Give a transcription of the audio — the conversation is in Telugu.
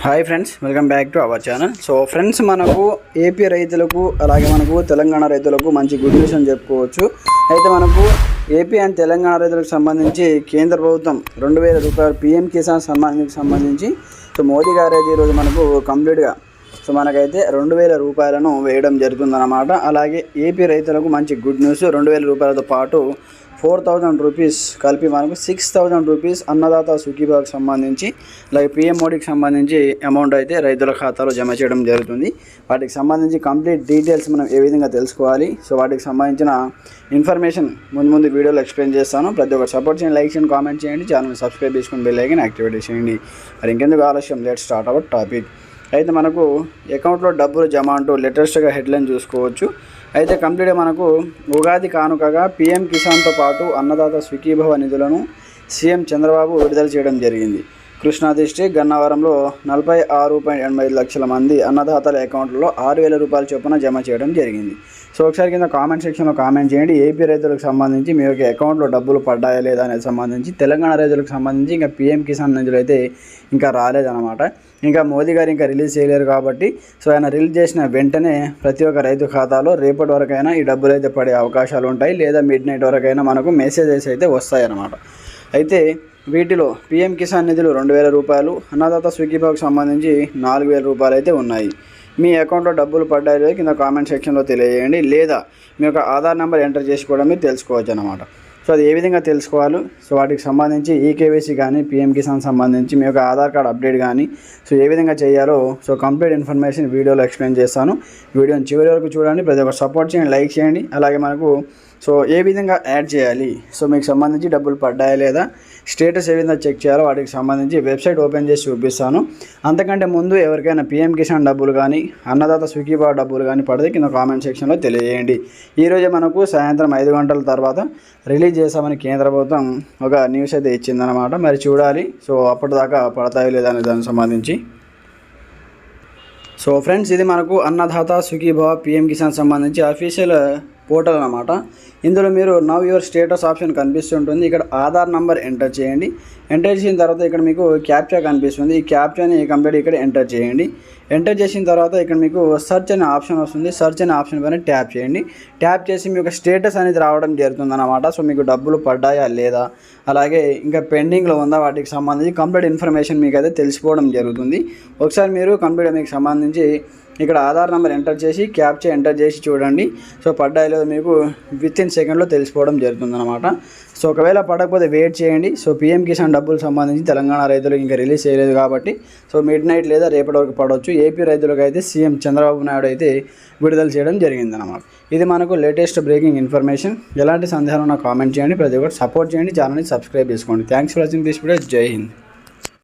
Hi friends, welcome back to our channel. So friends, మనకు ఏపీ రైతులకు అలాగే మనకు తెలంగాణ రైతులకు మంచి గుడ్ న్యూస్ అని చెప్పుకోవచ్చు. అయితే మనకు ఏపీ అండ్ తెలంగాణ రైతులకు సంబంధించి కేంద్ర ప్రభుత్వం 2000 రూపాయలు పీఎం కిసాన్ సమ్మాన్ నిధికి సంబంధించి సో మోదీ గారు అయితే ఈరోజు మనకు కంప్లీట్గా సో మనకైతే 2000 రూపాయలను వేయడం జరుగుతుందన్నమాట. అలాగే ఏపీ రైతులకు మంచి గుడ్ న్యూస్, 2000 రూపాయలతో పాటు 4000 రూపీస్ కలిపి మనకు 6000 రూపీస్ అన్నదాత సుఖీభాకి సంబంధించి అలాగే పీఎం మోడీకి సంబంధించి అమౌంట్ అయితే రైతుల ఖాతాలో జమ చేయడం జరుగుతుంది. వాటికి సంబంధించి కంప్లీట్ డీటెయిల్స్ మనం ఏ విధంగా తెలుసుకోవాలి, సో వాటికి సంబంధించిన ఇన్ఫర్మేషన్ ముందు వీడియోలో ఎక్స్ప్లెయిన్ చేస్తాను. ప్రతి ఒక్కరు సపోర్ట్ చేయండి, లైక్ చేయండి, కామెంట్ చేయండి, ఛానల్ని సబ్స్క్రైబ్ చేసుకుని బెల్ ఐకాన్ యాక్టివేట్ చేయండి. మరి ఇంకెందుకు ఆలస్యం, లెట్స్ స్టార్ట్ అవర్ టాపిక్. అయితే మనకు అకౌంట్లో డబ్బులు జమ అంటూ లేటెస్ట్గా హెడ్లైన్ చూసుకోవచ్చు. అయితే కంప్లీట్గా మనకు ఉగాది కానుకగా పీఎం కిసాన్తో పాటు అన్నదాత సుఖీభవ నిధులను సీఎం చంద్రబాబు విడుదల చేయడం జరిగింది. కృష్ణా డిస్ట్రిక్ట్ గన్నవరంలో 46.85 లక్షల మంది అన్నదాతల అకౌంట్లో 6000 రూపాయల చొప్పున జమ చేయడం జరిగింది. సో ఒకసారి కింద కామెంట్ సెక్షన్లో కామెంట్ చేయండి. ఏపీ రైతులకు సంబంధించి మీ యొక్క అకౌంట్లో డబ్బులు పడ్డాయా లేదా అనేది సంబంధించి, తెలంగాణ రైతులకు సంబంధించి ఇంకా పీఎం కిసాన్ నిధులు అయితే ఇంకా రాలేదన్నమాట. ఇంకా మోదీ గారు ఇంకా రిలీజ్ చేయలేరు కాబట్టి సో ఆయన రిలీజ్ చేసిన వెంటనే ప్రతి ఒక్క రైతు ఖాతాలో రేపటి వరకైనా ఈ డబ్బులు అయితే పడే అవకాశాలు ఉంటాయి, లేదా మిడ్ నైట్ వరకైనా మనకు మెసేజెస్ అయితే వస్తాయన్నమాట. అయితే వీటిలో పీఎం కిసాన్ నిధులు 2000 రూపాయలు, అన్నదాత సుఖీభాకి సంబంధించి 4000 రూపాయలు అయితే ఉన్నాయి. మీ అకౌంట్లో డబ్బులు పడ్డాయో కింద కామెంట్ సెక్షన్లో తెలియజేయండి, లేదా మీ యొక్క ఆధార్ నెంబర్ ఎంటర్ చేసి కూడా మీరు తెలుసుకోవచ్చు అన్నమాట. సో అది ఏ విధంగా తెలుసుకోవాలి, సో వాటికి సంబంధించి ఈకేవైసీ కానీ పీఎం కిసాన్ సంబంధించి మీ యొక్క ఆధార్ కార్డ్ అప్డేట్ కానీ సో ఏ విధంగా చేయాలో సో కంప్లీట్ ఇన్ఫర్మేషన్ వీడియోలో ఎక్స్ప్లెయిన్ చేస్తాను. వీడియోని చివరి వరకు చూడండి, ప్రతి ఒక్కరు సపోర్ట్ చేయండి, లైక్ చేయండి. అలాగే మనకు సో ఏ విధంగా యాడ్ చేయాలి, సో మీకు సంబంధించి డబ్బులు పడ్డాయా లేదా, స్టేటస్ ఏ విధంగా చెక్ చేయాలో వాటికి సంబంధించి వెబ్సైట్ ఓపెన్ చేసి చూపిస్తాను. అంతకంటే ముందు ఎవరికైనా పీఎం కిసాన్ డబ్బులు కానీ అన్నదాత సుఖీభావ డబ్బులు కానీ పడితే కింద కామెంట్ సెక్షన్లో తెలియజేయండి. ఈరోజే మనకు సాయంత్రం 5 గంటల తర్వాత రిలీజ్ చేస్తామని కేంద్ర ప్రభుత్వం ఒక న్యూస్ అయితే ఇచ్చిందనమాట. మరి చూడాలి సో అప్పటిదాకా పడతాయో లేదా అనే దానికి సంబంధించి. సో ఫ్రెండ్స్, ఇది మనకు అన్నదాత సుఖీభావ పీఎం కిసాన్ సంబంధించి అఫీషియల్ పోర్టల్ అన్నమాట. ఇందులో మీరు నవ్ యువర్ స్టేటస్ ఆప్షన్ కనిపిస్తుంటుంది. ఇక్కడ ఆధార్ నంబర్ ఎంటర్ చేయండి. ఎంటర్ చేసిన తర్వాత ఇక్కడ మీకు క్యాప్చా కనిపిస్తుంది. ఈ క్యాప్చాని కంప్లీట్ ఇక్కడ ఎంటర్ చేయండి. ఎంటర్ చేసిన తర్వాత ఇక్కడ మీకు సెర్చ్ అనే ఆప్షన్ వస్తుంది. సెర్చ్ అనే ఆప్షన్ పైన ట్యాప్ చేయండి. ట్యాప్ చేసి మీ యొక్క స్టేటస్ అనేది రావడం జరుగుతుంది అన్నమాట. సో మీకు డబ్బులు పడ్డాయా లేదా, అలాగే ఇంకా పెండింగ్లో ఉందా, వాటికి సంబంధించి కంప్లీట్ ఇన్ఫర్మేషన్ మీకు అయితే తెలిసిపోవడం జరుగుతుంది. ఒకసారి మీరు కంప్లీట్ మీకు సంబంధించి ఇక్కడ ఆధార్ నెంబర్ ఎంటర్ చేసి క్యాప్చా ఎంటర్ చేసి చూడండి. సో పడ్డాయో లేదో మీకు వితిన్ సెకండ్లో తెలిసిపోవడం జరుగుతుందన్నమాట. సో ఒకవేళ పడకపోతే వెయిట్ చేయండి. సో పీఎం కిసాన్ డబ్బులు సంబంధించి తెలంగాణ రైతులకు ఇంకా రిలీజ్ చేయలేదు కాబట్టి సో మిడ్ నైట్ లేదా రేపటి వరకు పడవచ్చు. ఏపీ రైతులకు అయితే సీఎం చంద్రబాబు నాయుడు అయితే విడుదల చేయడం జరిగిందన్నమాట. ఇది మనకు లేటెస్ట్ బ్రేకింగ్ ఇన్ఫర్మేషన్. ఎలాంటి సందేహాలు నాకు కామెంట్ చేయండి, ప్రతి ఒక్కరు సపోర్ట్ చేయండి, ఛానల్ని సబ్స్క్రైబ్ చేసుకోండి. Thanks for watching this video. జై హింద్.